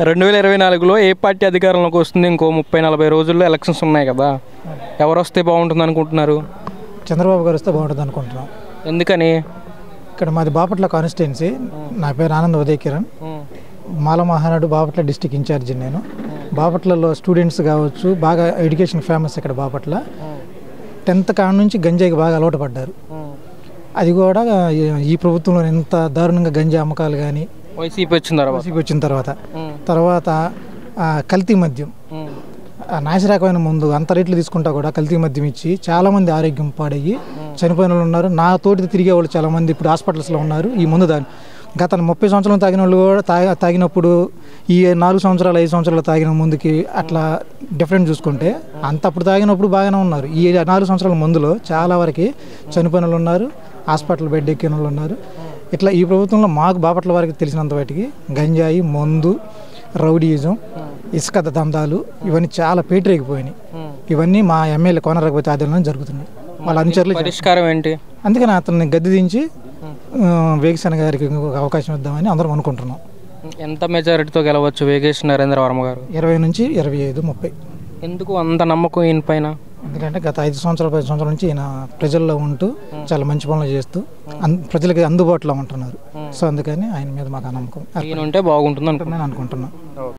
2024లో ఏ party అధికారంలోకి వస్తుంది? ఇంకో 30-40 రోజుల్లో ఎలక్షన్స్ ఉన్నాయి కదా, ఎవరు వస్తే బాగుంటుంది అనుకుంటున్నారు? చంద్రబాబు గారు వస్తే బాగుంటుంది అనుకుంటున్నాం. ఎందుకని? ఇక్కడ మాది బాపట్ల కాన్స్టిట్యున్సీ. నా పేరు ఆనంద్ ఉదయ్ కిరణ్. మాల మహానాడు బాపట్ల డిస్టిక్ ఇన్ఛార్జి నేను. బాపట్లలో స్టూడెంట్స్ కావచ్చు, బాగా ఎడ్యుకేషన్ ఫేమస్ ఇక్కడ బాపట్ల. 10th కాడ నుంచి గంజాయికి బాగా అలవాటు పడ్డారు. అది కూడా ఈ ప్రభుత్వంలో ఎంత దారుణంగా గంజా అమ్మకాలు కానీ వైసీపీ వచ్చిన తర్వాత కల్తీ మద్యం, నాసిరకమైన ముందు అంత రేట్లు తీసుకుంటా కూడా కల్తీ మద్యం ఇచ్చి చాలామంది ఆరోగ్యం పాడయ్యి చనిపోయిన వాళ్ళు ఉన్నారు. నా తోటి తిరిగే వాళ్ళు చాలామంది ఇప్పుడు హాస్పిటల్స్లో ఉన్నారు. ఈ ముందు గత 30 సంవత్సరాలు తాగిన వాళ్ళు కూడా తాగినప్పుడు ఈ 4 సంవత్సరాలు 5 సంవత్సరాలు తాగిన ముందుకి అట్లా డిఫరెంట్ చూసుకుంటే అప్పుడు తాగినప్పుడు బాగానే ఉన్నారు. ఈ 4 సంవత్సరాల ముందులో చాలా వరకు చనిపోయిన వాళ్ళు ఉన్నారు, హాస్పిటల్ బెడ్ ఎక్కిన వాళ్ళు ఉన్నారు. ఇట్లా ఈ ప్రభుత్వంలో మాకు బాపట్ల వారికి తెలిసినంత వాటికి గంజాయి, మందు, రౌడీయిజం, ఇసుక దందాలు ఇవన్నీ చాలా పేటరేగిపోయినాయి. ఇవన్నీ మా ఎమ్మెల్యే కోన రఘుపతి ఆధ్వర్యంలో జరుగుతున్నాయి. వాళ్ళ అనుచరులు పరిష్కారం ఏంటి? అందుకని అతన్ని గద్దె దించి వేగేశ్వర గారికి అవకాశం ఇద్దామని అందరం అనుకుంటున్నాం. ఎంత మెజారిటీతో గెలవచ్చు వేగేష్ నరేంద్ర వర్మ గారు? 20 నుంచి 25, 30. ఎందుకు అంత నమ్మకం ఈయన పైన? ఎందుకంటే గత 5 సంవత్సరాలు 10 సంవత్సరాల నుంచి ఈయన ప్రజల్లో ఉంటూ చాలా మంచి పనులు చేస్తూ ప్రజలకి అందుబాటులో ఉంటున్నారు. సో అందుకని ఆయన మీద మాకు నమ్మకం. ఈయన ఉంటే బాగుంటుంది అనుకుంటున్నాను.